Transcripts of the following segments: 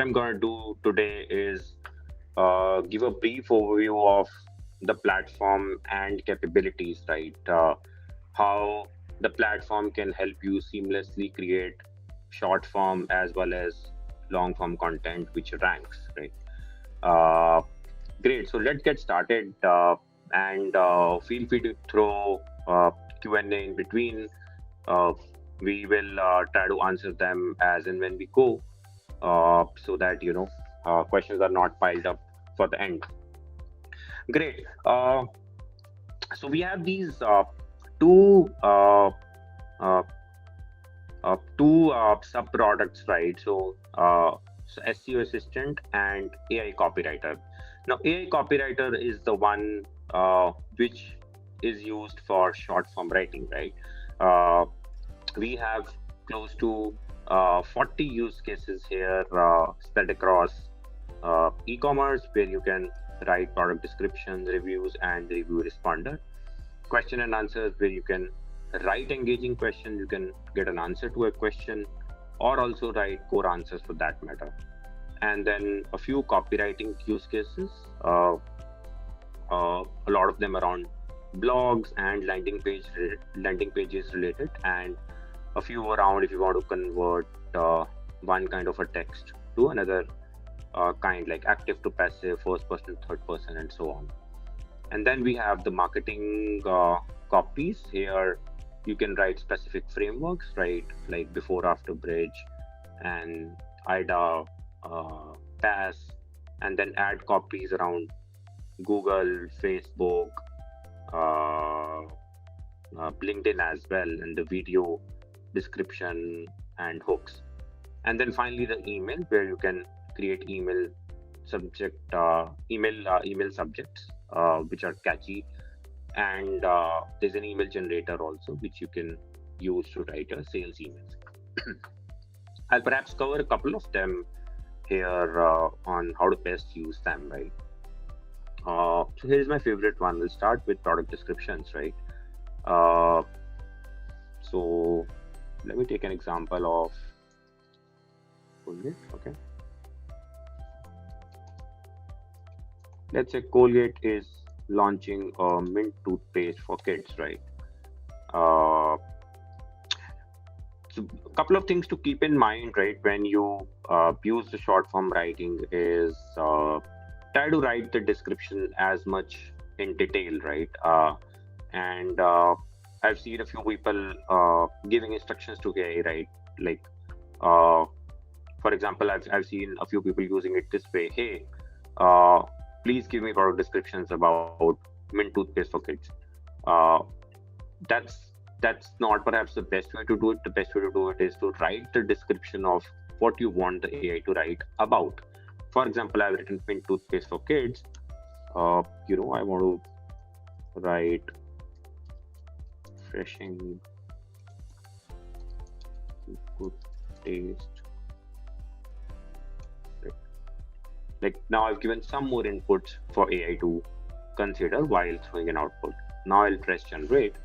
what I'm going to do today is give a brief overview of the platform and capabilities, right? How the platform can help you seamlessly create short form as well as long form content which ranks, right? Uh, Great. So let's get started, and feel free to throw Q&A in between. Uh, we will try to answer them as and when we go, so that questions are not piled up for the end. Great. So we have these two uh, sub products, right? So SEO Assistant and AI Copywriter. Now, AI Copywriter is the one which is used for short form writing, right? Uh, we have close to 40 use cases here spread across e-commerce, where you can write product descriptions, reviews, and review responder. Question and answers, where you can write engaging questions, you can get an answer to a question, or also write core answers for that matter. And then a few copywriting use cases, a lot of them around blogs and landing pages related, and a few around if you want to convert one kind of a text to another kind, like active to passive, first person, third person, and so on. And then we have the marketing copies. Here you can write specific frameworks, right, like before after bridge and ida, uh, pass, and then add copies around Google, Facebook, uh, LinkedIn as well, and the video description and hooks. And then finally the email, where you can create email subjects which are catchy, and there's an email generator also which you can use to write a sales emails. I'll perhaps cover a couple of them here on how to best use them, right? So here's my favorite one. We'll start with product descriptions, right? uh, so let me take an example of Colgate. Okay, let's say Colgate is launching a mint toothpaste for kids, right? uh, so a couple of things to keep in mind, right, when you use the short form writing is try to write the description as much in detail, right? And I've seen a few people giving instructions to AI, right? Like, uh, for example, I've seen a few people using it this way. Hey, uh, please give me product descriptions about mint toothpaste for kids. Uh, that's not perhaps the best way to do it. The best way to do it is to write the description of what you want the AI to write about. For example, I've written mint toothpaste for kids. I want to write refreshing, good taste. Like, now I've given some more inputs for AI to consider while throwing an output. Now I'll press generate.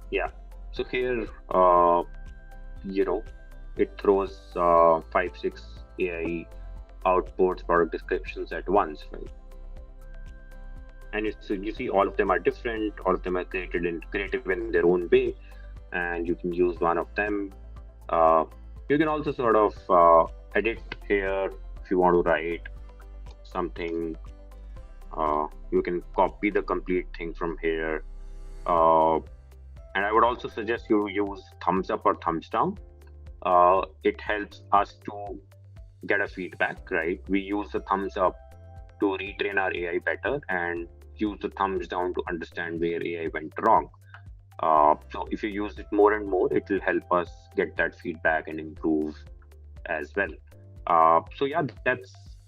Yeah. So here, you know, it throws 5, 6 AI outputs, product descriptions at once, right? And you see all of them are different. All of them are creative in their own way, and you can use one of them. Uh, you can also sort of edit here if you want to write something. You can copy the complete thing from here. And I would also suggest you use thumbs up or thumbs down. It helps us to get a feedback, right? We use the thumbs up to retrain our AI better, and use the thumbs down to understand where AI went wrong. So if you use it more and more, it will help us get that feedback and improve as well. So yeah,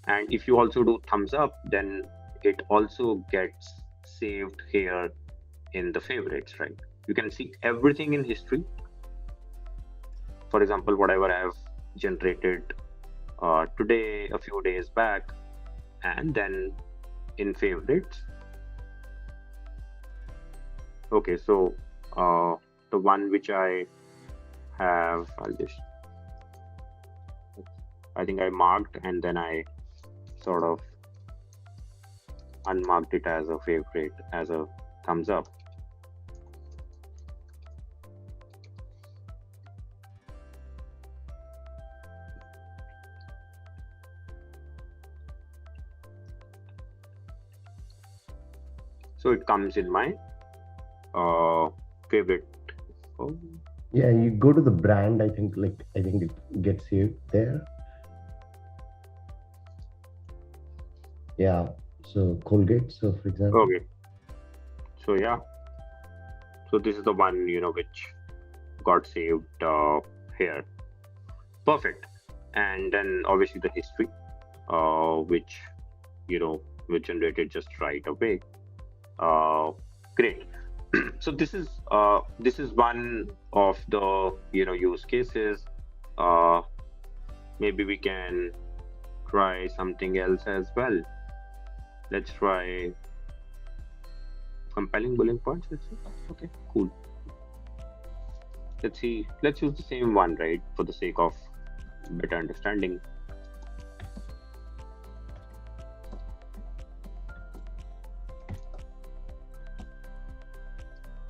and if you also do thumbs up, then it also gets saved here in the favorites, right? You can see everything in history. For example, whatever I have generated today, a few days back, and then in favorites. Okay, so the one which I have, I think I marked and then I sort of unmarked it as a favorite, as a thumbs up. So it comes in my favorite. Oh. Yeah, you go to the brand. I think it gets you there. Yeah. So Colgate. So for example. Okay. So yeah. So this is the one which got saved here. Perfect. And then obviously the history, which which generated just right away. Great. So this is one of the use cases. Maybe we can try something else as well. Let's try compelling bullet points. Let's see. Okay, cool. Let's see. Let's use the same one, right, for the sake of better understanding.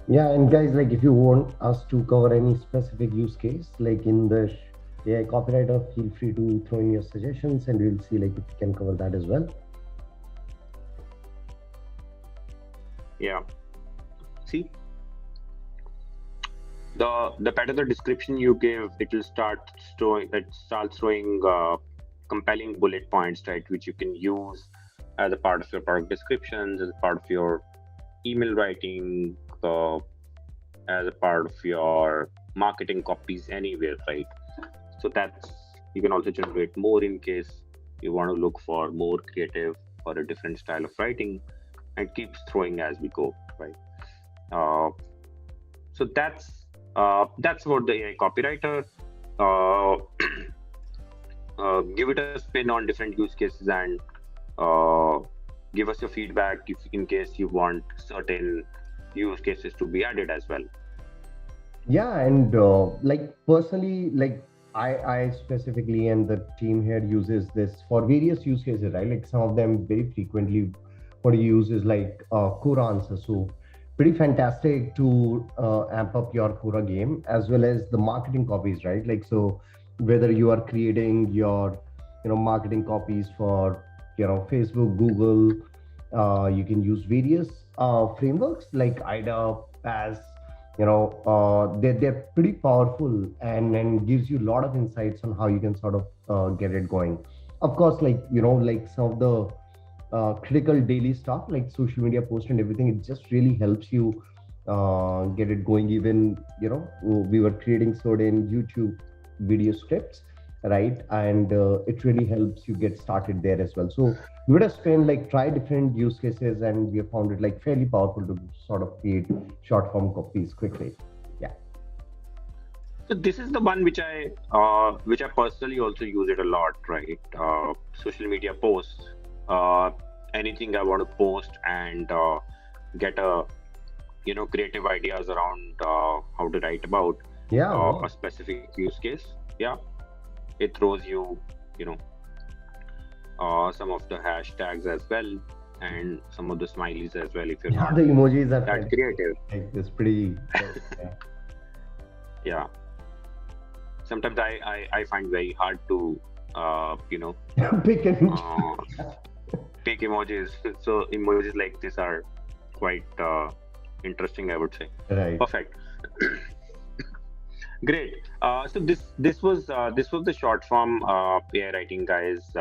Yeah, and guys, like if you want us to cover any specific use case, like in the AI copywriter, feel free to throw in your suggestions, and we'll see like if we can cover that as well. Yeah. See, the better the description you give, it will start showing. It starts showing compelling bullet points, right, which you can use as a part of your product descriptions, as a part of your email writing, as a part of your marketing copies anywhere, right? So that's, you can also generate more in case you want to look for more creative or a different style of writing, and keeps throwing as we go, right? So that's about the AI copywriter. Give it a spin on different use cases and give us your feedback if in case you want certain use cases to be added as well. Yeah, and like personally, like I specifically and the team here uses this for various use cases, right? Like some of them very frequently, what you use is like Quora answers. So pretty fantastic to amp up your Quora game as well as the marketing copies, right? Like so, whether you are creating your marketing copies for Facebook, Google, you can use various frameworks like IDA, as they're pretty powerful and gives you a lot of insights on how you can sort of get it going. Of course, like like some of the critical daily stuff like social media posts and everything, it just really helps you get it going. Even we were creating certain YouTube video scripts, right? And it really helps you get started there as well. So we would have spent like try different use cases, and we have found it like fairly powerful to sort of create short form copies quickly. Yeah. So this is the one which I personally also use it a lot, right? Social media posts, anything I want to post and get a creative ideas around how to write about a specific use case. Yeah, it throws you some of the hashtags as well, and some of the smileys as well if you're not the emojis are that creative. Like it's pretty Yeah. Sometimes I find very hard to pick pick emojis. So emojis like this are quite interesting, I would say. Right. Perfect. Great. So this was the short form AI writing, guys.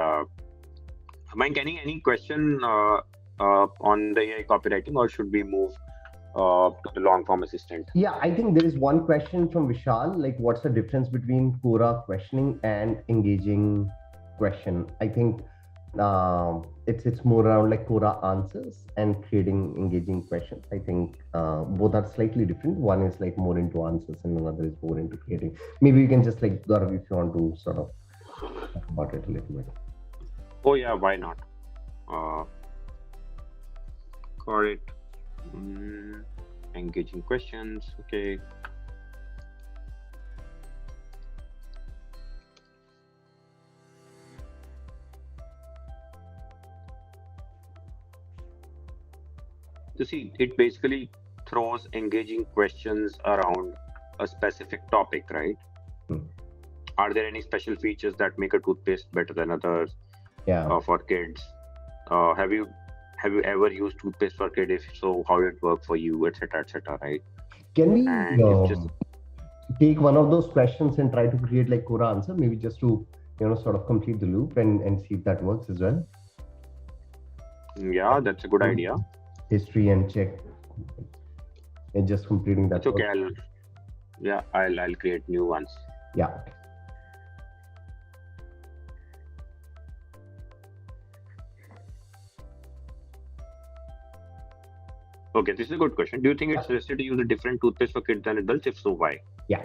Mike, any question on the AI copywriting, or should we move to the long form assistant? Yeah, I think there is one question from Vishal. Like, what's the difference between Quora questioning and engaging question? I think it's more around like Quora answers and creating engaging questions. I think both are slightly different. One is like more into answers, and another is more into creating. Maybe you can just like Gaurav, if you want to sort of talk about it a little bit. Oh yeah, why not? Got it. Engaging questions. Okay. So see, it basically throws engaging questions around a specific topic, right? Hmm. Are there any special features that make a toothpaste better than others Yeah. for kids? Have you ever used toothpaste for kids? If so, how did it work for you, etc., etc., right? Can we And if just take one of those questions and try to create like Quora answer, maybe just to sort of complete the loop and see if that works as well. yeah, that's a good idea. History and check and just completing It's that okay. work. I'll create new ones. Yeah. Okay, this is a good question. Do you think it's risky to use a different toothpaste for kids than adults? If so, why? Yeah.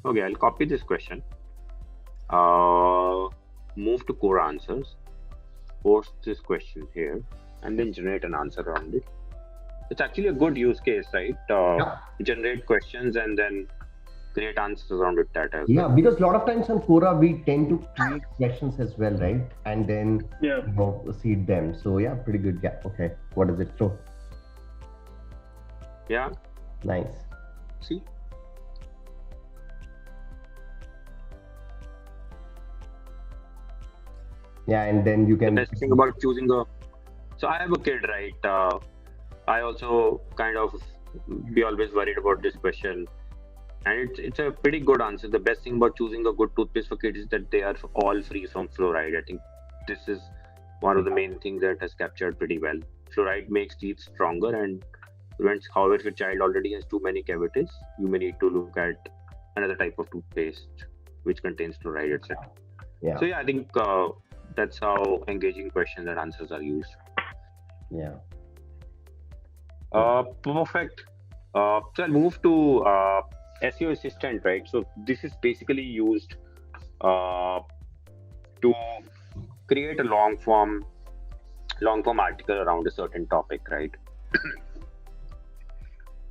Okay, I'll copy this question. Move to core answers, post this question here, and then generate an answer around it. It's actually a good use case, right? Yeah. Generate questions and then create answers around it. That as Yeah, well. because a lot of times on Quora we tend to create questions as well, right? And then Yeah. seed them. So yeah, pretty good. Yeah. Okay. What does it show? Yeah. Nice. See. Yeah, and then you The can. best thing about choosing a. So I have a kid, right? I also kind of be always worried about this question, and it's a pretty good answer. The best thing about choosing a good toothpaste for kids is that they are all free from fluoride. I think this is one of the main things that has captured pretty well. Fluoride makes teeth stronger and prevents. However, if your child already has too many cavities, you may need to look at another type of toothpaste which contains fluoride, etc. Yeah. So yeah, I think that's how engaging questions and answers are used. Yeah. Perfect. So I'll move to SEO Assistant, right? So this is basically used to create a long form article around a certain topic, right?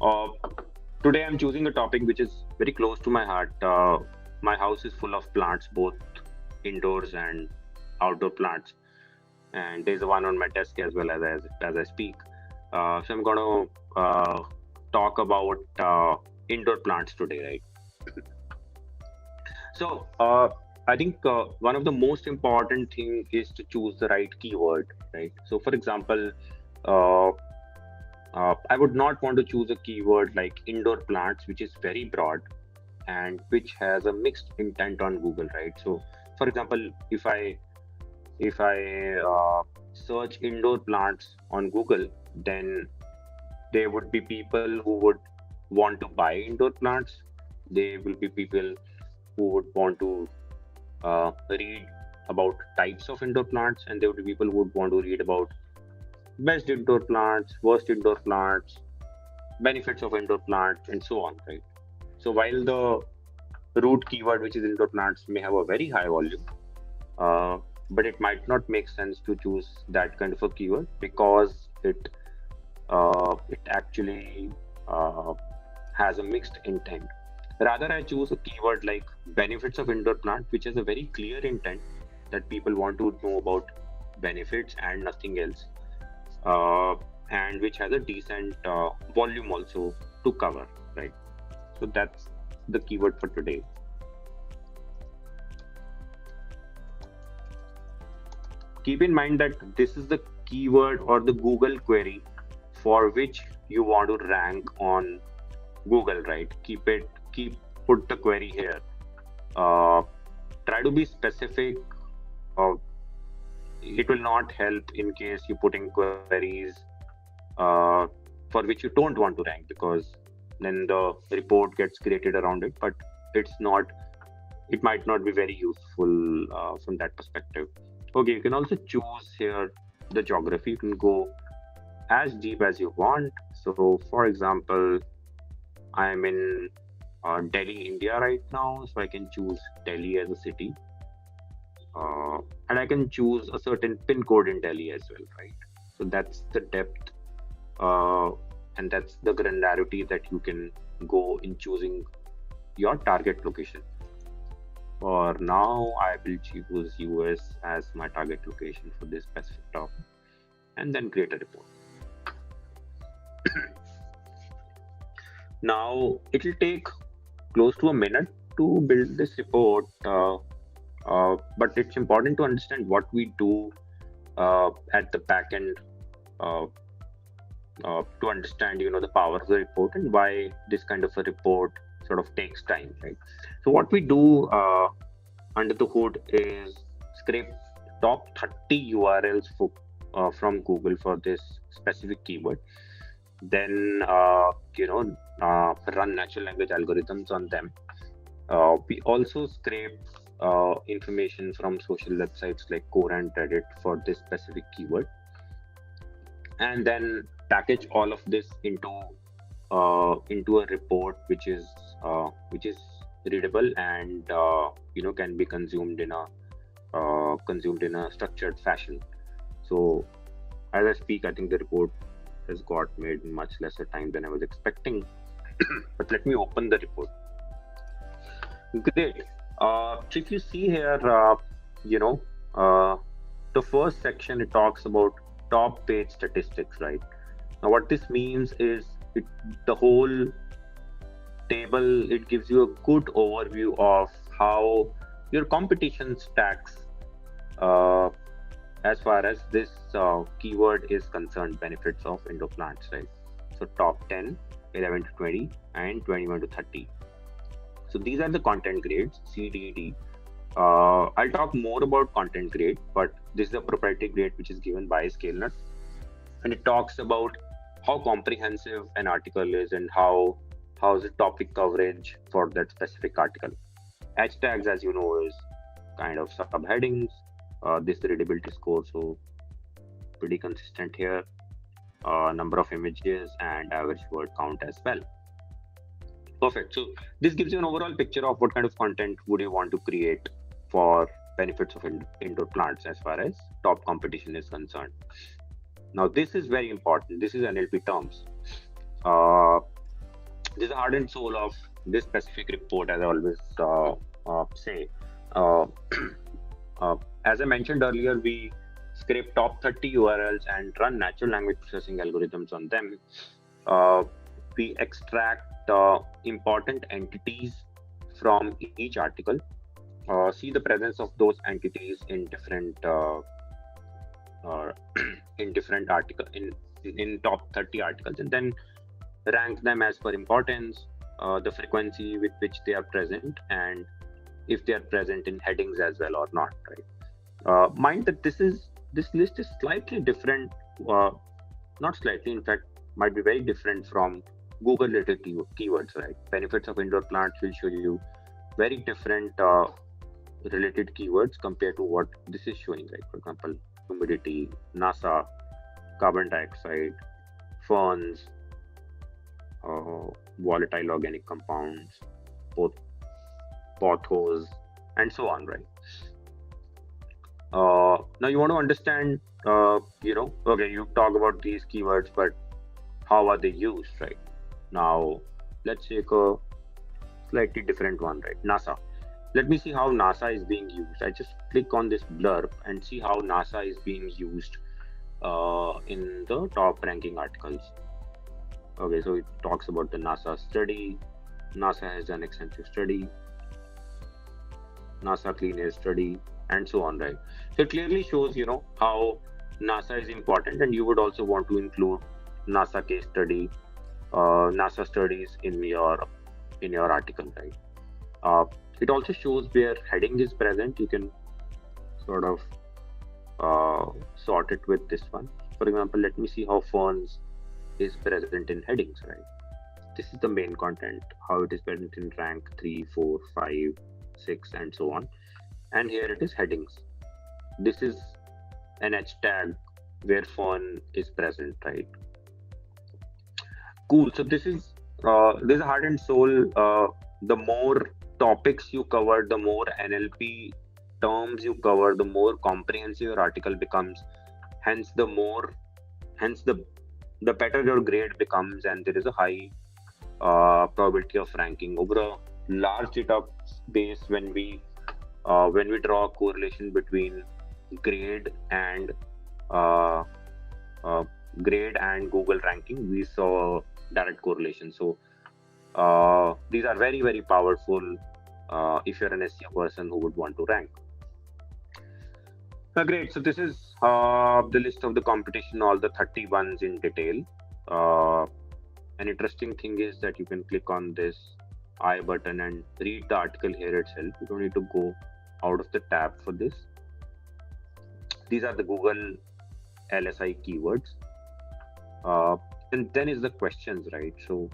uh, Today I'm choosing a topic which is very close to my heart. My house is full of plants, both indoors and outdoor plants, and there's one on my desk as well as I speak. So I'm going to talk about indoor plants today, right? So I think one of the most important thing is to choose the right keyword, right? So for example, uh, I would not want to choose a keyword like indoor plants, which is very broad and which has a mixed intent on Google, right? So for example, if I search indoor plants on Google, then there would be people who would want to buy indoor plants. There will be people who would want to read about types of indoor plants, and there would be people who would want to read about best indoor plants, worst indoor plants, benefits of indoor plants, and so on, right? So while the root keyword, which is indoor plants, may have a very high volume, but it might not make sense to choose that kind of a keyword because it actually has a mixed intent. Rather, I choose a keyword like benefits of indoor plant, which has a very clear intent that people want to know about benefits and nothing else, and which has a decent volume also to cover, right? So that's the keyword for today. Keep in mind that this is the keyword or the Google query for which you want to rank on Google, right? Put the query here. Try to be specific. Uh, it will not help in case you put in queries for which you don't want to rank, because then the report gets created around it, but it might not be very useful from that perspective. Okay, you can also choose here the geography. You can go as deep as you want. So for example, I'm in Delhi, India right now, so I can choose Delhi as a city, and I can choose a certain pin code in Delhi as well, right? So that's the depth, uh, and that's the granularity that you can go in choosing your target location. For now, I will choose US as my target location for this specific topic, and then create a report. Now it will take close to a minute to build this report, but it's important to understand what we do at the back end uh, to understand, the power of the report and why this kind of a report sort of takes time, right? So what we do under the hood is scrape top 30 URLs from Google for this specific keyword. Then run natural language algorithms on them. We also scrape information from social websites like Quora and Reddit for this specific keyword, and then package all of this into a report which is readable and can be consumed in a structured fashion. So as I speak, I think the report has got made in much lesser time than I was expecting. But let me open the report. Great. So if you see here, you know, uh, the first section, it talks about top page statistics, right? Now, what this means is the whole table, it gives you a good overview of how your competition stacks uh, as far as this keyword is concerned, benefits of indoor plants, right? So top 10, 11 to 20, and 21 to 30. So these are the content grades, C, D, D. I'll talk more about content grade, but this is a proprietary grade which is given by Scalenut, and it talks about how comprehensive an article is and how's the topic coverage for that specific article. Hashtags, as you know, is kind of subheadings. This readability score, so pretty consistent here. Number of images and average word count as well. Perfect. So this gives you an overall picture of what kind of content would you want to create for benefits of indoor plants as far as top competition is concerned. Now this is very important. This is NLP terms. Uh, this is the heart and soul of this specific report, as I always say. Uh, as I mentioned earlier, we scrape top 30 URLs and run natural language processing algorithms on them. We extract important entities from each article, see the presence of those entities in different uh, in different article in top 30 articles, and then rank them as per importance, the frequency with which they are present, and if they are present in headings as well or not, right? Mind that this list is slightly different, not slightly, in fact, might be very different from Google related keywords, right? Benefits of indoor plants will show you very different related keywords compared to what this is showing, right? For example, humidity, NASA, carbon dioxide, ferns, volatile organic compounds, both pothos, and so on, right? Now you want to understand, okay, you talk about these keywords, but how are they used, right? Now, let's take a slightly different one, right? NASA. Let me see how NASA is being used. I just click on this blurb and see how NASA is being used in the top ranking articles. Okay, so it talks about the NASA study. NASA has done extensive study. NASA clean air study, and so on, right? So it clearly shows, how NASA is important, and you would also want to include NASA case study, NASA studies in your article, right? It also shows where heading is present. You can sort of sort it with this one. For example, let me see how ferns is present in headings, right? This is the main content, how it is present in rank 3, 4, 5, 6, and so on. And here it is headings. This is an hashtag where fern is present, right? Cool. So this is heart and soul. The more topics you cover, the more NLP terms you cover, the more comprehensive your article becomes. Hence, the better your grade becomes, and there is a high probability of ranking over a large data base. When we draw a correlation between grade and uh, Google ranking, we saw direct correlation. So These are very, very powerful if you're an SEO person who would want to rank. Great. So this is the list of the competition, all the 30 ones in detail. An interesting thing is that you can click on this I button and read the article here itself. You don't need to go out of the tab for this. These are the Google LSI keywords. And then is the questions, right? So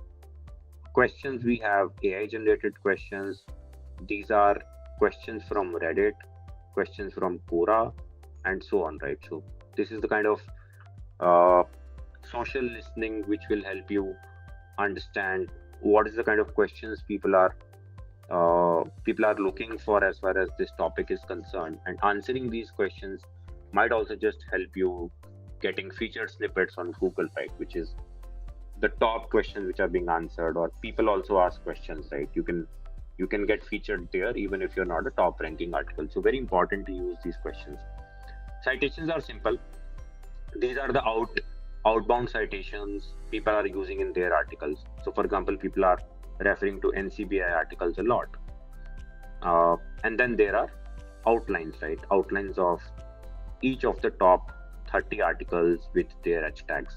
questions, we have AI generated questions. These are questions from Reddit, questions from Quora, and so on, right? So this is the kind of social listening which will help you understand what is the kind of questions people are looking for as far as this topic is concerned, and answering these questions might also just help you getting featured snippets on Google, right? Which is the top questions which are being answered, or people also ask questions, right? You can get featured there even if you're not a top ranking article. So very important to use these questions. Citations are simple. These are the outbound citations people are using in their articles. So for example, people are referring to NCBI articles a lot. And then there are outlines, right? Outlines of each of the top 30 articles with their hashtags.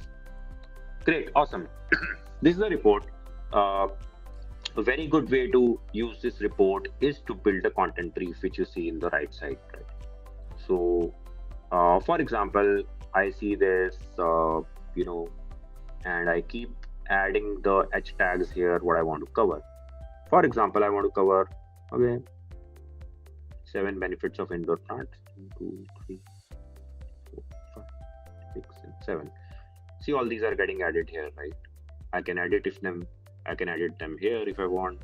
Great, awesome. This is a report. A very good way to use this report is to build a content brief, which you see in the right side, right? So, for example, I see this, and I keep adding the hashtags here, what I want to cover. For example, I want to cover, 7 benefits of indoor plants. 1, 2, 3, 4, 5, 6, and 7. See, all these are getting added here, right? I can edit them here if I want.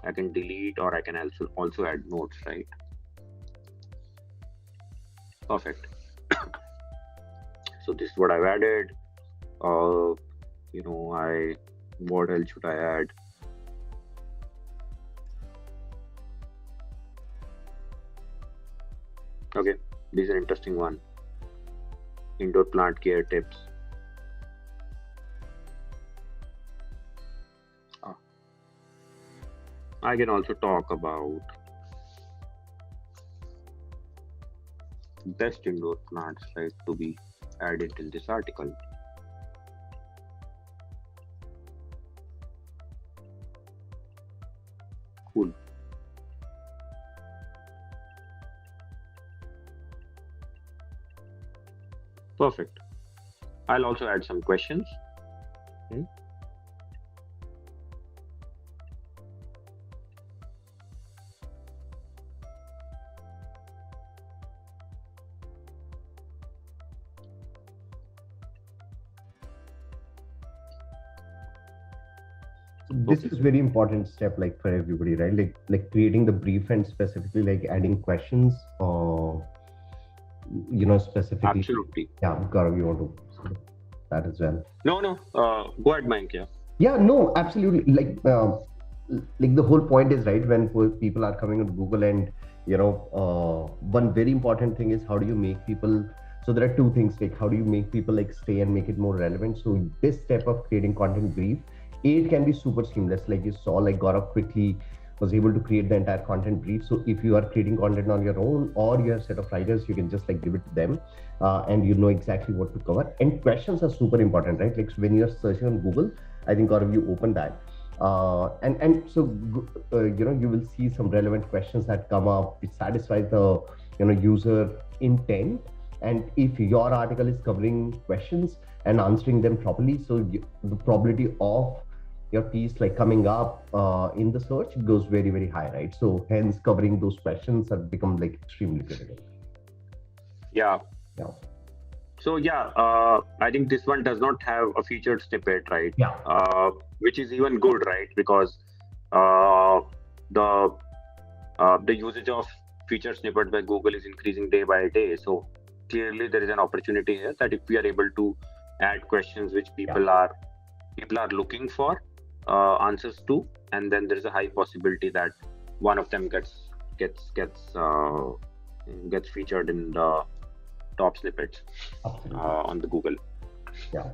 I can delete, or I can also add notes, right? Perfect. So this is what I've added. What else should I add? Okay, this is an interesting one. Indoor plant care tips. I can also talk about best indoor plants, right, to be added in this article. Cool. Perfect. I'll also add some questions. Okay. This is very important step, like for everybody, right? Like creating the brief and specifically like adding questions or specifically. Absolutely. Yeah, Gaurav, you want to say that as well? No. Go ahead, Mike. Yeah. Yeah, no, absolutely. Like the whole point is, right, when people are coming on Google, and one very important thing is how do you make people. So there are two things, like how do you make people like stay and make it more relevant. So this step of creating content brief, it can be super seamless. Like you saw, like Gaurav quickly was able to create the entire content brief. So if you are creating content on your own, or you have a set of writers, you can just like give it to them, and you know exactly what to cover. And questions are super important, right? Like when you're searching on Google, I think Gaurav, you open that. And so you will see some relevant questions that come up which satisfy the user intent. And if your article is covering questions and answering them properly, so the probability of your piece like coming up in the search goes very, very high, right? So hence covering those questions have become like extremely critical. Yeah. So I think this one does not have a featured snippet, right? Yeah. Which is even good, right? Because the usage of featured snippet by Google is increasing day by day. So clearly there is an opportunity here that if we are able to add questions which people are looking for answers to, and then there is a high possibility that one of them gets featured in the top snippets on the Google. Yeah.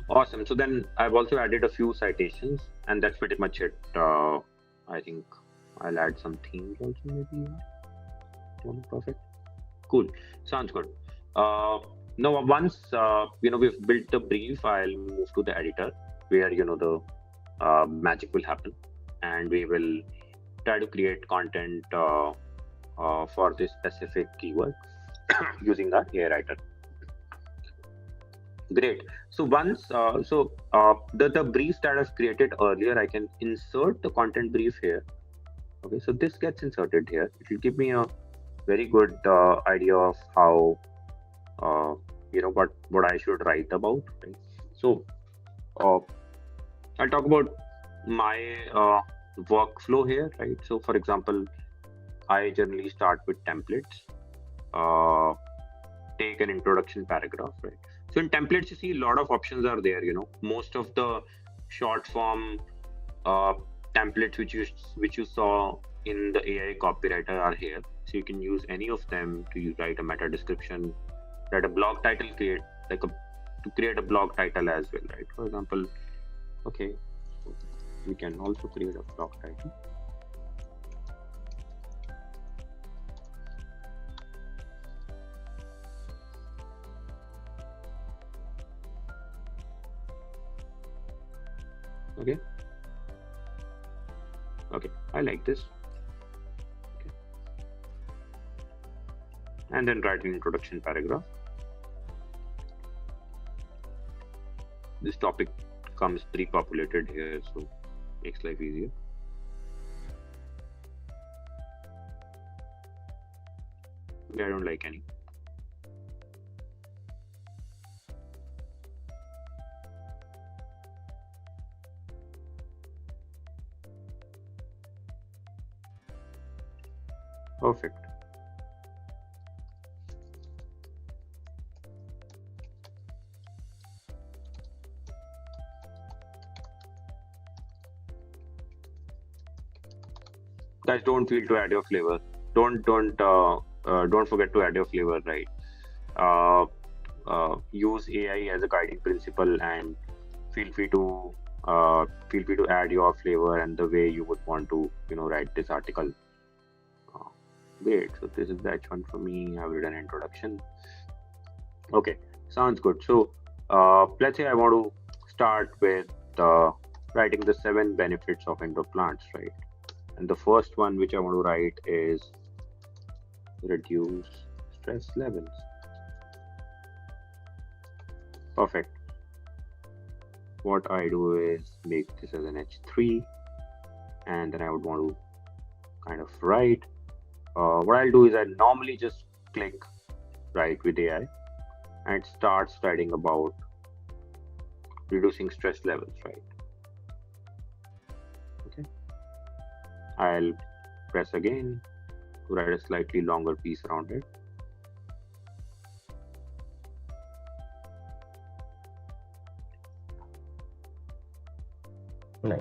Awesome. So then I've also added a few citations, and that's pretty much it. I think I'll add some themes also, maybe. Perfect. Cool. Sounds good. Uh, Now, once we've built the brief, I'll move to the editor where the magic will happen, and we will try to create content for this specific keyword using our AI writer. Great. So once, the briefs that I've created earlier, I can insert the content brief here. Okay, so this gets inserted here. It will give me a very good idea of how what I should write about. Right? So uh, I'll talk about my workflow here. Right. So for example, I generally start with templates. Uh, Take an introduction paragraph, right? So in templates, you see a lot of options are there. Most of the short form uh, templates which you saw in the AI copywriter are here. So you can use any of them to write a meta description, write a blog title, to create a blog title as well, right? For example, okay, so we can also create a blog title. Okay. Okay, I like this. Okay. And then write an introduction paragraph. This topic comes pre-populated here, so makes life easier. I don't like any. Perfect. Guys, don't feel to add your flavor. Don't forget to add your flavor, right? Uh, Use AI as a guiding principle, and feel free to add your flavor and the way you would want to write this article. Uh, Great. So this is the H1 for me. I've written introduction. Okay, sounds good. So let's say I want to start with writing the 7 benefits of indoor plants, right? And the first one which I want to write is reduce stress levels. Perfect. What I do is make this as an H3, and then I would want to kind of write. What I'll do is I normally just click write with AI, and it starts writing about reducing stress levels, right? Okay. I'll press again to write a slightly longer piece around it. Nice.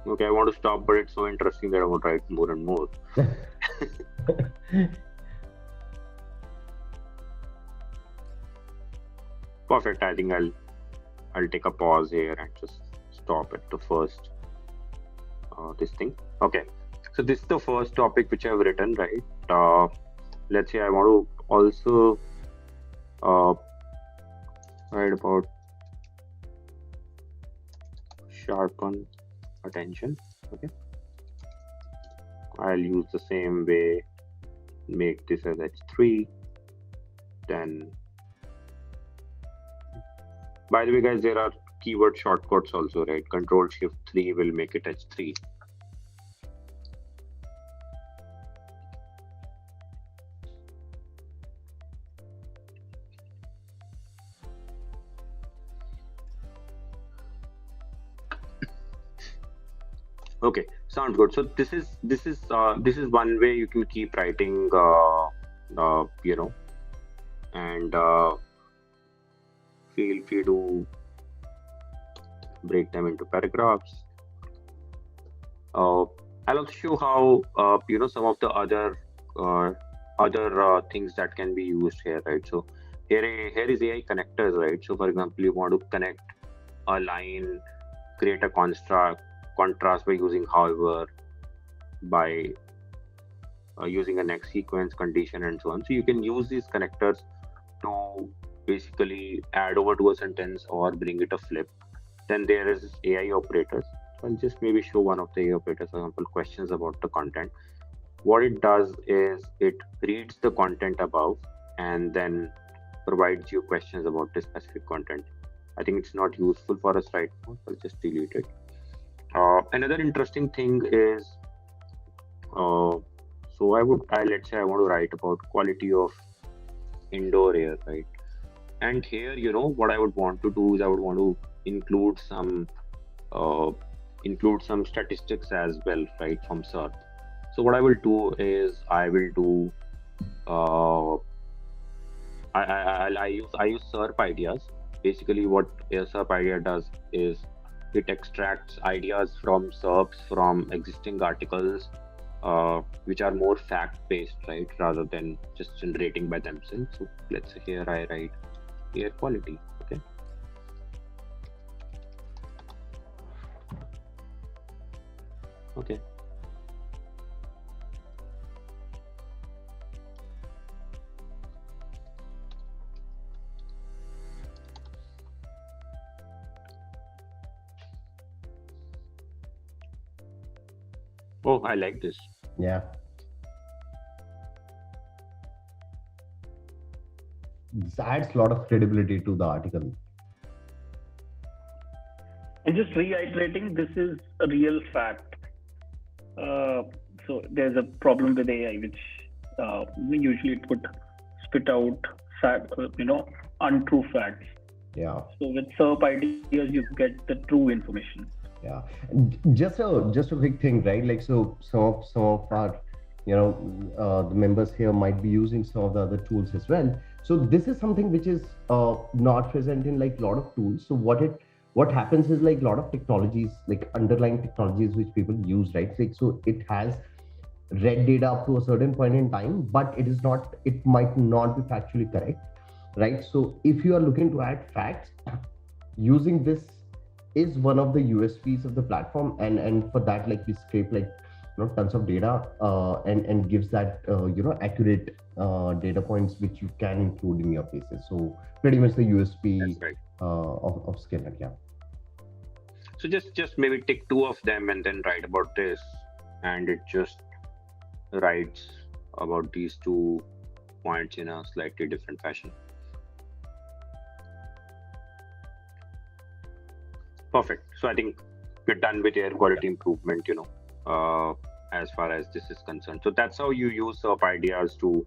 Okay, I want to stop, but it's so interesting that I want to write more and more. Perfect. I think I'll take a pause here and just stop at the first this thing. Okay, so this is the first topic which I've written, right? Let's say I want to also write about sharpen attention. Okay, I'll use the same way, make this as H3. Then, by the way, guys, there are keyword shortcuts also, right? Control Shift 3 will make it H3. Okay, sounds good. So this is one way you can keep writing, and feel free to break them into paragraphs. Uh, I'll also show how some of the uh, other things that can be used here, right? So here is AI connectors, right? So for example, you want to connect a line, create a contrast by using however, by using a next sequence condition and so on. So you can use these connectors to basically add over to a sentence or bring it a flip. Then there is AI operators. So I'll just maybe show one of the AI operators, for example, questions about the content. What it does is it reads the content above and then provides you questions about the specific content. I think it's not useful for us right now, so I'll just delete it. Another interesting thing is, uh, so let's say I want to write about quality of indoor air, right? And here, what I would want to do is I would want to include some uh, statistics as well, right, from SERP. So what I will do is I will do uh, I use SERP ideas. Basically, what a SERP idea does is it extracts ideas from SERPs from existing articles, which are more fact based, right, rather than just generating by themselves. So let's say here I write air quality. Okay. Okay. Oh, I like this. Yeah. This adds a lot of credibility to the article. And just reiterating, this is a real fact. So there's a problem with AI, which usually it would spit out untrue facts. Yeah. So with SERP ideas, you get the true information. Yeah. Just a quick thing, right? Like, so some of our, the members here might be using some of the other tools as well. So this is something which is not present in like a lot of tools. So what happens is like a lot of technologies, like underlying technologies which people use, right? Like, so it has read data up to a certain point in time, but it might not be factually correct, right? So if you are looking to add facts, using this is one of the USPs of the platform, and for that, like, we scrape like tons of data, and gives that accurate data points which you can include in your pieces. So pretty much the USP That's right. of Scalenut. Yeah. So just maybe take two of them and then write about this, and it just writes about these 2 points in a slightly different fashion. Perfect. So I think we're done with air quality improvement, as far as this is concerned. So that's how you use SERP ideas to.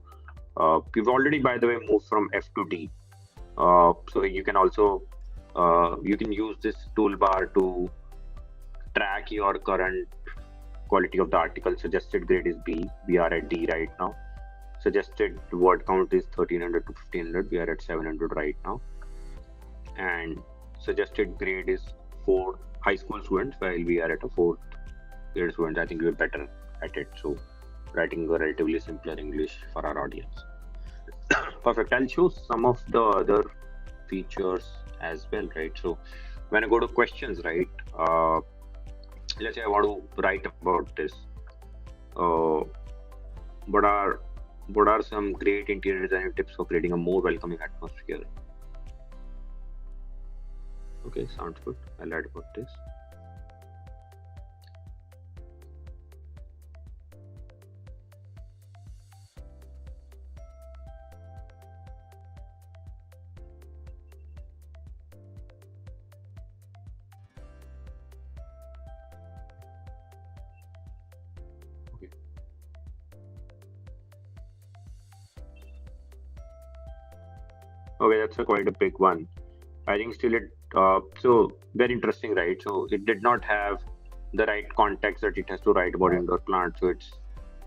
We've already, by the way, moved from F to D. So you can also you can use this toolbar to track your current quality of the article. Suggested grade is B. We are at D right now. Suggested word count is 1300 to 1500. We are at 700 right now. And suggested grade is 4 high school students, while we are at a 4th grade students. I think we're better at it. So writing a relatively simpler English for our audience. Perfect. I'll show some of the other features as well, right? So when I go to questions, right? Let's say I want to write about this. Uh, what are some great interior design tips for creating a more welcoming atmosphere? Okay, sounds good. I'll write about this. Okay. Okay, that's quite a big one. I think still so very interesting, right? So it did not have the right context that it has to write about indoor plants. So it's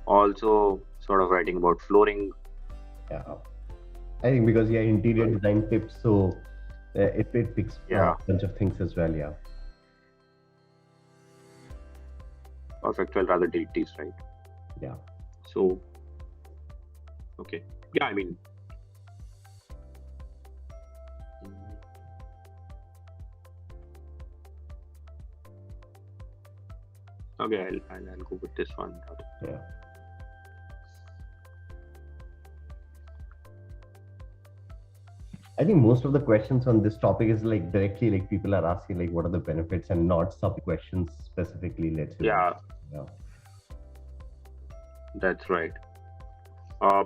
also sort of writing about flooring. Yeah, I think because interior design tips, so it picks a bunch of things as well. Yeah. Perfect. Well, rather delete these, right? Yeah. So, okay. Yeah, I mean, okay, I'll go with this one. Yeah. I think most of the questions on this topic is like directly like people are asking like what are the benefits and not sub questions specifically. Let's say. Yeah. That's right.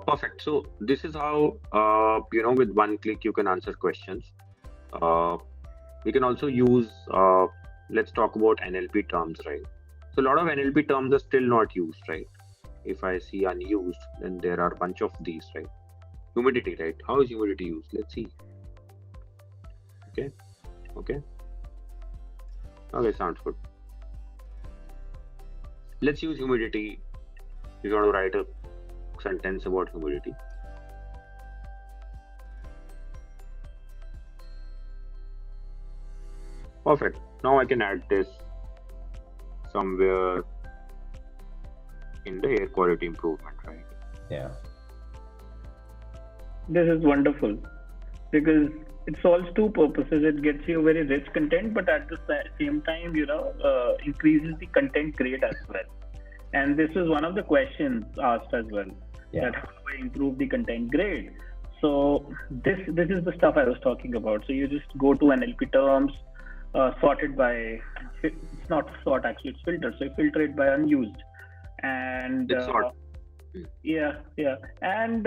Perfect. So this is how with one click you can answer questions. We can also use. Let's talk about NLP terms, right? So a lot of NLP terms are still not used, right? If I see unused, then there are a bunch of these, right? Humidity, right? How is humidity used? Let's see. Okay, sounds good. Let's use humidity. You want to write a sentence about humidity. Perfect. Now I can add this somewhere in the air quality improvement, right? Yeah. This is wonderful because it solves two purposes. It gets you very rich content, but at the same time, increases the content grade as well. And this is one of the questions asked as well. Yeah. That how do I improve the content grade? So this is the stuff I was talking about. So you just go to NLP terms, sorted by, it's not sort actually, it's filtered. So you filter it by unused. And yeah, and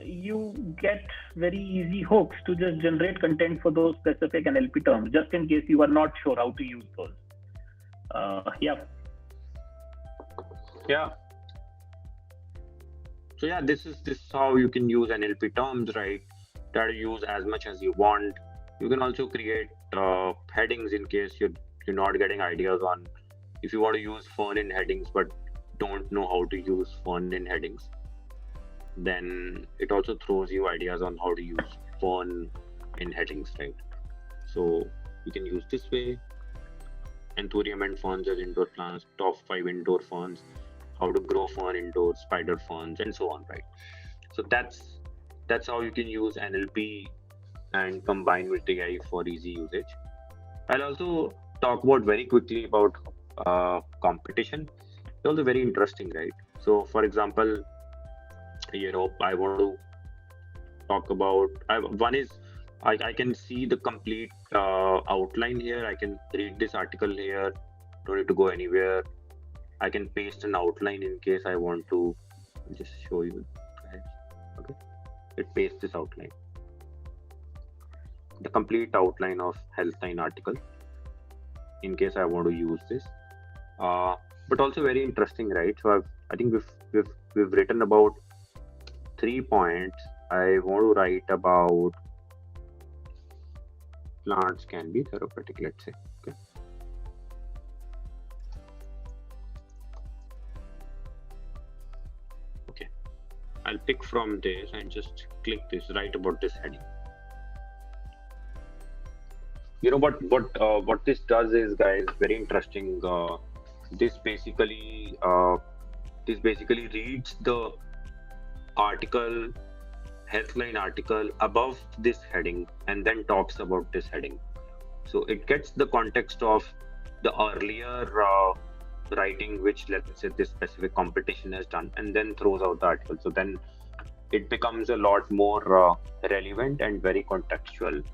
you get very easy hooks to just generate content for those specific NLP terms, just in case you are not sure how to use those. So this is how you can use NLP terms, right? Try to use as much as you want. You can also create headings in case you're not getting ideas on if you want to use fern in headings but don't know how to use fern in headings. Then it also throws you ideas on how to use fern in headings, right? So you can use this way. Anthurium and ferns as indoor plants, top 5 indoor ferns, how to grow fern indoors, spider ferns, and so on, right? So that's how you can use NLP and combine with AI for easy usage. I'll also talk about very quickly about competition. It's also very interesting, right? So for example, I want to talk about one is I can see the complete outline here. I can read this article here, don't need to go anywhere. I can paste an outline in case I want to. I'll just show you guys. Okay, it pastes this outline, the complete outline of Healthline article, in case I want to use this. But also very interesting, right? So I think we've written about 3 points. I want to write about plants can be therapeutic, let's say. Okay, I'll pick from this and just click this, write about this heading. What this does is, guys, very interesting. This basically reads the article, Healthline article, above this heading and then talks about this heading. So it gets the context of the earlier writing, which, let's say, this specific competition has done, and then throws out the article. So then it becomes a lot more relevant and very contextual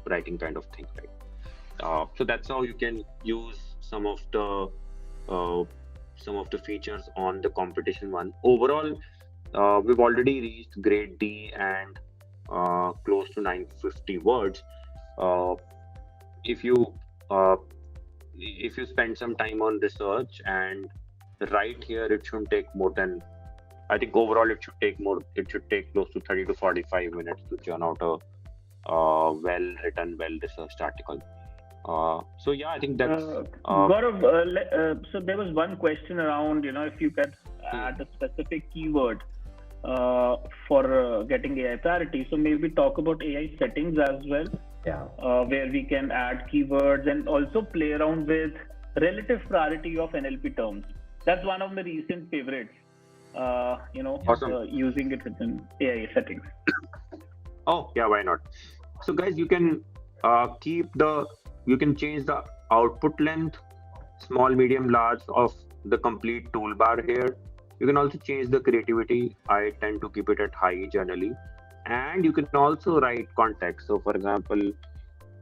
writing kind of thing, right? So that's how you can use some of the features on the competition one. Overall, we've already reached grade D and close to 950 words. If you spend some time on research and write here, it shouldn't take more than, I think overall it should take close to 30 to 45 minutes to churn out a well-written, well-researched article. So yeah, I think that's Gaurav, so there was one question around, if you could hmm, add a specific keyword for getting AI priority. So maybe talk about AI settings as well, Yeah. where we can add keywords and also play around with relative priority of NLP terms. That's one of the recent favorites, awesome. using it within AI settings. Oh yeah, why not? So guys, you can keep the you can change the output length, small, medium, large of the complete toolbar here. You can also change the creativity. I tend to keep it at high generally, and you can also write context. So for example,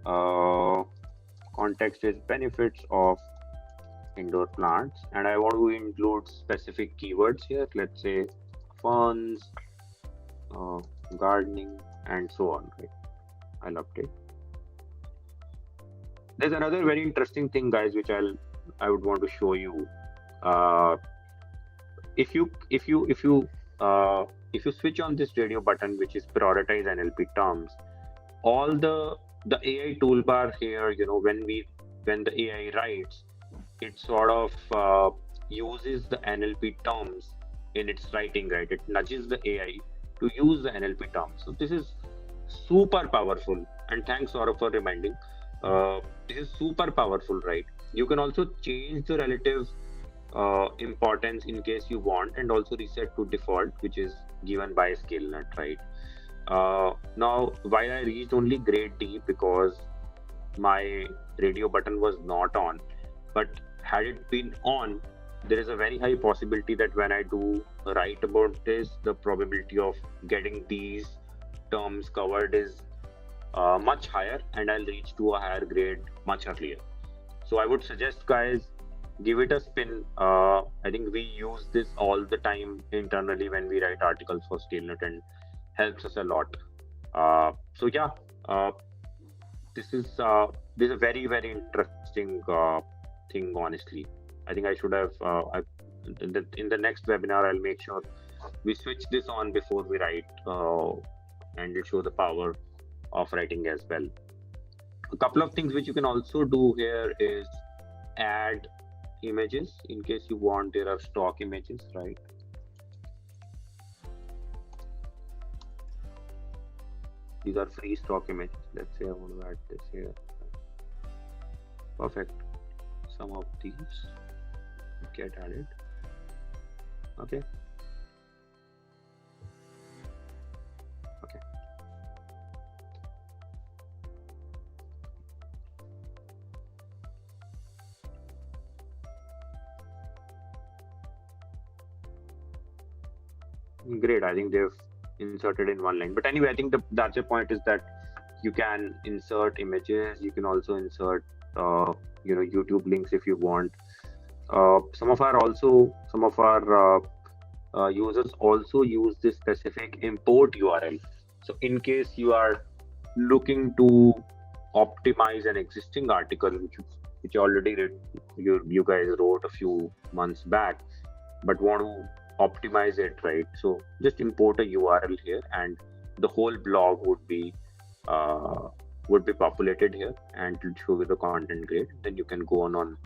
uh, context is benefits of indoor plants, and I want to include specific keywords here. Let's say ferns, uh, gardening, and so on. Right? I'll update. There's another very interesting thing, guys, which I would want to show you. Uh, if you if you switch on this radio button, which is prioritize NLP terms, all the AI toolbar here, when the AI writes, it sort of uses the NLP terms in its writing, right? It nudges the AI to use the NLP terms. So this is super powerful. And thanks, Saurabh, for reminding. This is super powerful, right? You can also change the relative importance in case you want, and also reset to default, which is given by Scalenut, right? Now, why I reached only grade D because my radio button was not on, but had it been on, there is a very high possibility that when I do write about this, the probability of getting these terms covered is much higher, and I'll reach to a higher grade much earlier. So I would suggest, guys, give it a spin. I think we use this all the time internally when we write articles for Scalenut, and helps us a lot. So yeah, uh, this is a very very interesting thing. Honestly, I think I should have. In the next webinar, I'll make sure we switch this on before we write, and it show the power of writing as well. A couple of things which you can also do here is add images in case you want. There are stock images, right? These are free stock images. Let's say I want to add this here. Perfect. Some of these get added. Okay. Okay. Great. I think they've inserted in one line. But anyway, I think the larger point is that you can insert images. You can also insert, YouTube links if you want. Some of our users also use this specific import URL. So in case you are looking to optimize an existing article, which already you guys wrote a few months back, but want to optimize it, right? So just import a URL here, and the whole blog would be populated here, and it will show you the content grade. Then you can go on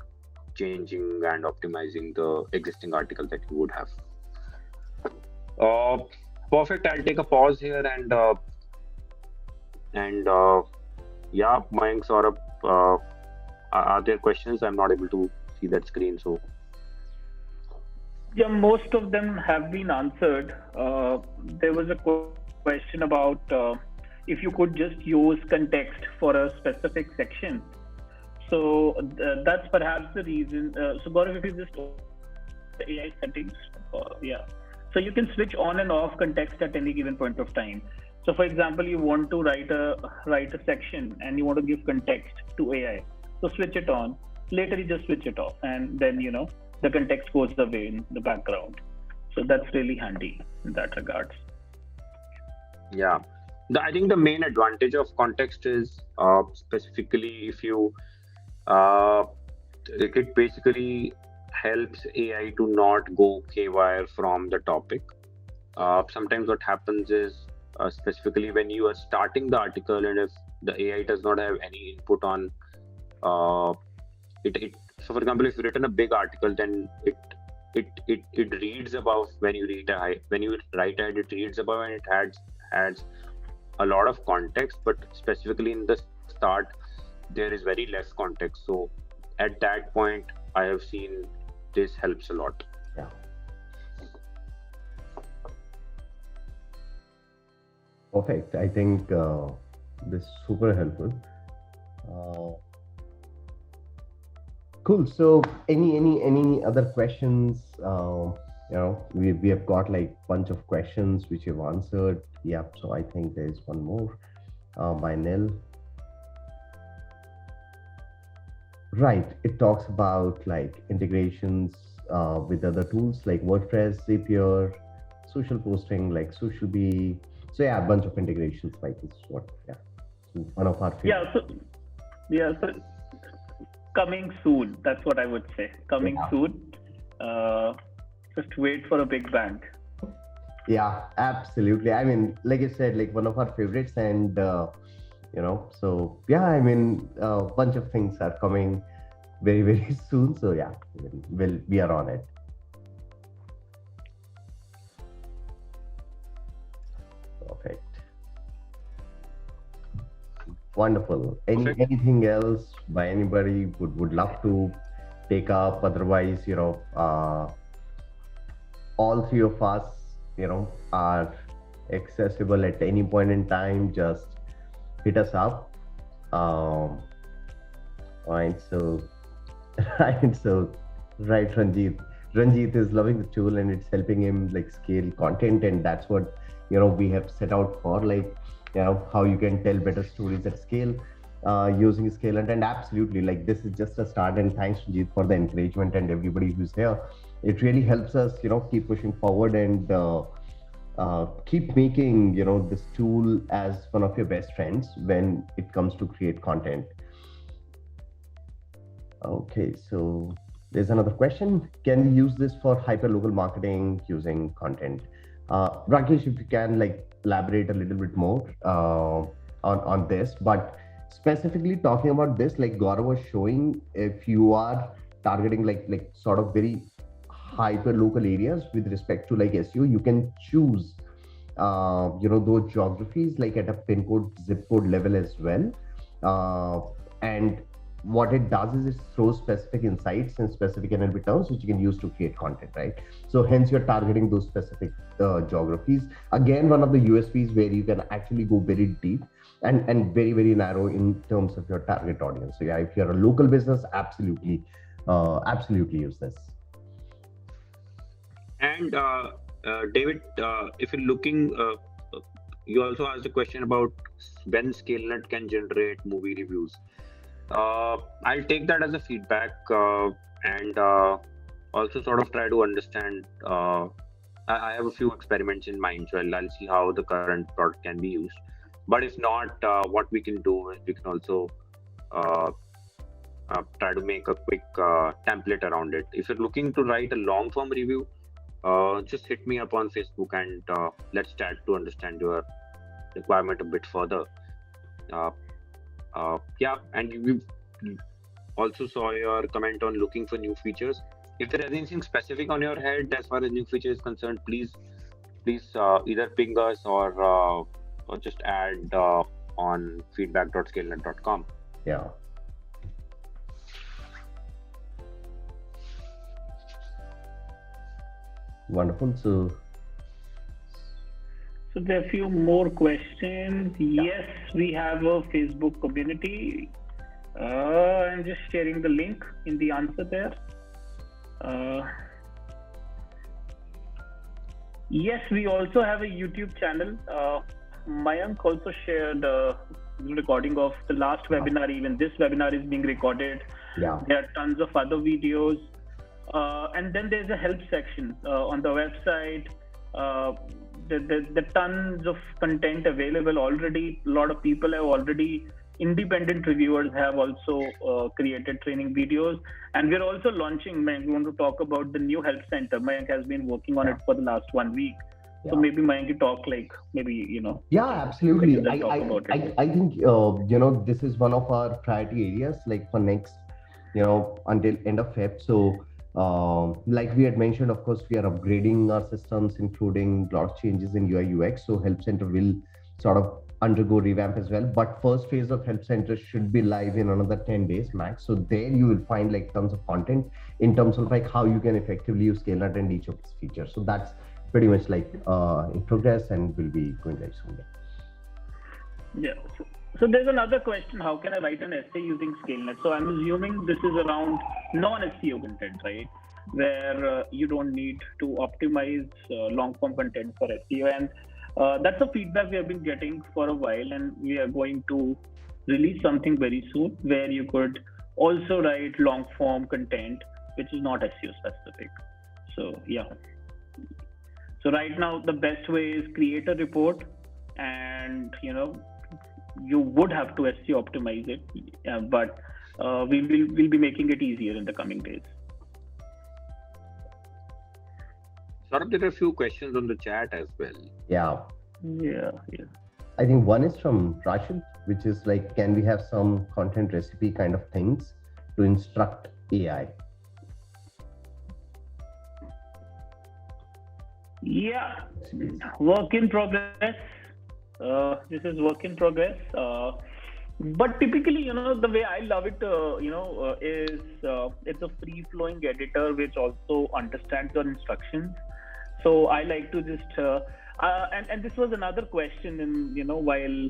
changing and optimizing the existing article that you would have. Uh, Perfect. I'll take a pause here, and yeah, Mayank, Saurabh, are there questions? I'm not able to see that screen, so Yeah, most of them have been answered. There was a question about if you could just use context for a specific section. So that's perhaps the reason. So Gaurav, if you just open the AI settings, yeah. So you can switch on and off context at any given point of time. So for example, you want to write a section and you want to give context to AI. So switch it on. Later you just switch it off, and then the context goes away in the background. So that's really handy in that regards. yeah. I think the main advantage of context is specifically if uh, it basically helps AI to not go haywire from the topic. Sometimes what happens is, specifically when you are starting the article, and if the AI does not have any input on uh, it so for example, if you written a big article, then it reads above when you read when you write ahead, it reads above, and it adds a lot of context, but specifically in the start there is very less context. So at that point I have seen this helps a lot. Yeah. Perfect. I think this is super helpful. Uh, cool. So, any other questions? We have got like bunch of questions which you've answered. Yep. So I think there is one more by Nil. Right. It talks about like integrations with other tools like WordPress, Zapier, social posting like Social Bee. So yeah, a bunch of integrations like this is what, yeah. So one of our favorite. So coming soon. That's what I would say. Coming soon. Just wait for a big bang. Yeah, absolutely. I mean, like I said, like one of our favorites, and so yeah, I mean, a bunch of things are coming very, very soon. So yeah, we are on it. Perfect. Wonderful. Anything else by anybody would love to take up? Otherwise, all three of us, are accessible at any point in time. Just hit us up. Right. So, right. So, right, Ranjit. Ranjit is loving the tool and it's helping him like scale content, and that's what we have set out for. Like, how you can tell better stories at scale using Scalenut. And absolutely, like this is just a start. And thanks, Ranjit, for the encouragement and everybody who's here. It really helps us, keep pushing forward and keep making this tool as one of your best friends when it comes to create content. Okay, so there's another question. Can we use this for hyperlocal marketing using content? Rakesh, if you can like elaborate a little bit more on this, but specifically talking about this, like Gaurav was showing, if you are targeting like sort of very hyper local areas with respect to like SEO, you can choose those geographies like at a pin code, zip code level as well. And what it does is it throws specific insights and specific NLP terms which you can use to create content, right? So hence you're targeting those specific geographies. Again, one of the USPs where you can actually go very deep and very, very narrow in terms of your target audience. So yeah, if you're a local business, absolutely use this. And David, if you're looking, you also asked a question about when Scalenut can generate movie reviews. I'll take that as a feedback and also sort of try to understand. I have a few experiments in mind, so I'll see how the current product can be used. But if not, what we can do is we can also try to make a quick template around it. If you're looking to write a long-form review, just hit me up on Facebook and let's chat to understand your requirement a bit further. Yeah, and we also saw your comment on looking for new features. If there is anything specific on your head as far as new features is concerned, please either ping us or just add on feedback.scalenut.com. Yeah. Wonderful. So there are a few more questions. Yes, we have a Facebook community. I'm just sharing the link in the answer there. Yes, we also have a YouTube channel. Mayank also shared a recording of the last webinar. Even this webinar is being recorded. Yeah. There are tons of other videos. And then there's a help section on the website. The tons of content available already. A lot of people have already, independent reviewers have also created training videos. And we're also launching, Mayank, we want to talk about the new help center. Mayank has been working on it for the last 1 week. So Yeah. maybe Mayank talk like maybe Yeah, let you absolutely. then talk about it. I think this is one of our priority areas, like for next, until end of Feb. So, like we had mentioned, of course, we are upgrading our systems, including a lot of changes in UI UX. So, Help Center will sort of undergo revamp as well. But first phase of Help Center should be live in another 10 days max. So there you will find like tons of content in terms of like how you can effectively use Scalenut and each of its features. So that's pretty much like in progress and will be going live soon. Yeah. So there's another question: how can I write an essay using Scalenut? So I'm assuming this is around non-SEO content, right? Where you don't need to optimize long form content for SEO, and that's a feedback we have been getting for a while, and we are going to release something very soon where you could also write long form content which is not SEO specific. So yeah. So right now the best way is create a report, and you would have to SEO optimize it, but we'll be making it easier in the coming days. Sort of, there are a few questions on the chat as well. Yeah. Yeah. I think one is from Rashid, which is like, can we have some content recipe kind of things to instruct AI? Yeah, work in progress. This is work in progress. But typically, the way I love it, is it's a free flowing editor which also understands your instructions. So I like to just and this was another question in while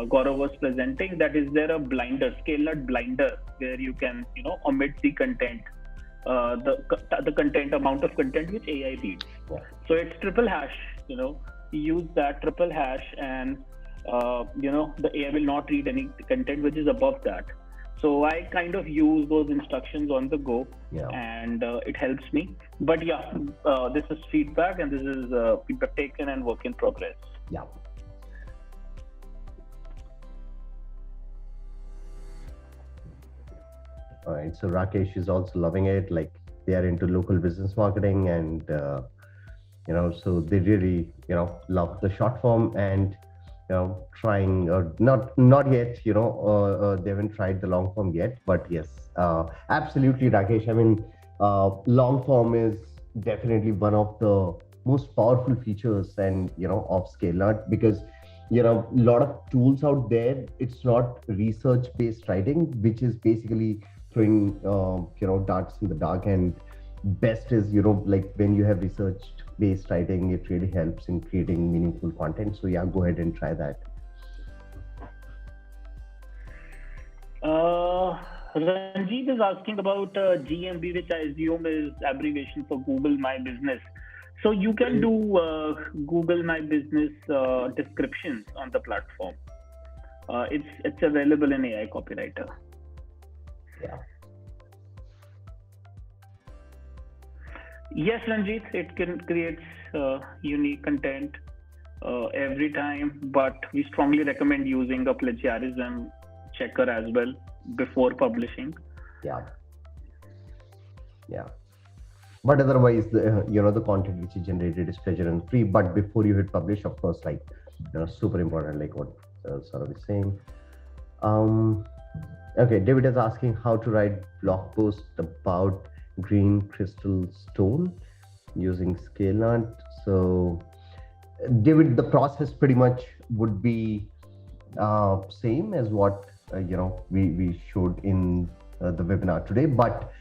Gaurav was presenting, that is there a blinder, Scalenut blinder, where you can omit the content, the content amount of content which AI reads. So it's triple hash. You use that triple hash, and the AI will not read any content which is above that. So I kind of use those instructions on the go, and it helps me. But yeah, this is feedback, and this is feedback taken and work in progress. Yeah. All right. So Rakesh is also loving it. Like they are into local business marketing, and so they really love the short form, and trying or not yet. They haven't tried the long form yet, but yes, absolutely, Rakesh. I mean, long form is definitely one of the most powerful features and of Scalenut, because a lot of tools out there, it's not research based writing, which is basically throwing darts in the dark. And best is like when you have research based writing, it really helps in creating meaningful content. So yeah, go ahead and try that. Ranjit is asking about GMB, which I assume is abbreviation for Google My Business. So you can do Google My Business descriptions on the platform. It's available in AI Copywriter. Yeah. Yes, Ranjit, it can create unique content every time, but we strongly recommend using a plagiarism checker as well before publishing. Yeah. But otherwise, the content which is generated is pleasure and free. But before you hit publish, of course, like super important, like what Saurav is saying. Okay, David is asking how to write blog post about green crystal stone using Scalenut. So, David, the process pretty much would be same as what we showed in the webinar today, but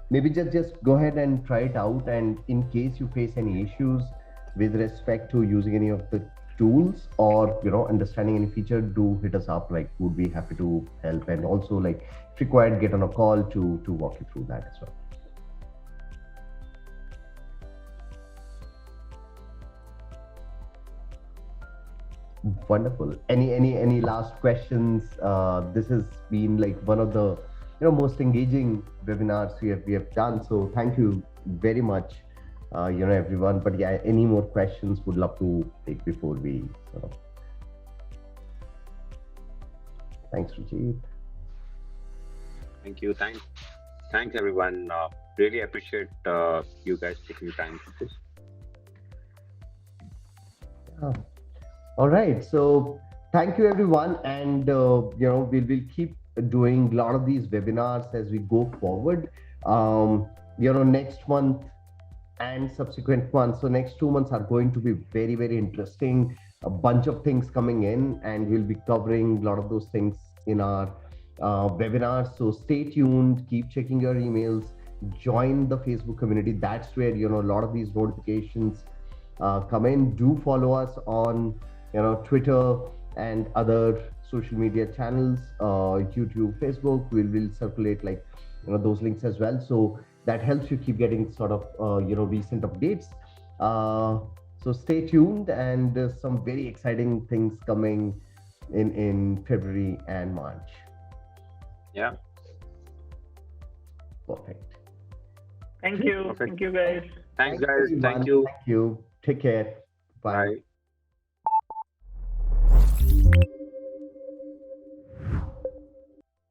maybe just go ahead and try it out, and in case you face any issues with respect to using any of the tools or understanding any feature, do hit us up. Like, would be happy to help, and also like if required, get on a call to walk you through that as well. Wonderful. Any last questions? This has been like one of the most engaging webinars we have done. So thank you very much, everyone. But yeah, any more questions would love to take before we sort of. Thanks, Rajit. Thank you. Thanks everyone. Really appreciate you guys taking time for this. Yeah. All right. So thank you, everyone, and we'll keep doing a lot of these webinars as we go forward. Next month and subsequent months. So next 2 months are going to be very, very interesting. A bunch of things coming in, and we'll be covering a lot of those things in our webinars. So stay tuned. Keep checking your emails. Join the Facebook community. That's where a lot of these notifications come in. Do follow us on Twitter and other social media channels, YouTube, Facebook. We'll circulate like those links as well. So that helps you keep getting sort of recent updates. Uh, so stay tuned, and some very exciting things coming in February and March. Yeah. Perfect. Thank you. Perfect. Thank you, guys. Thanks, guys. everyone. Thank you. Thank you. Take care. Bye. Bye.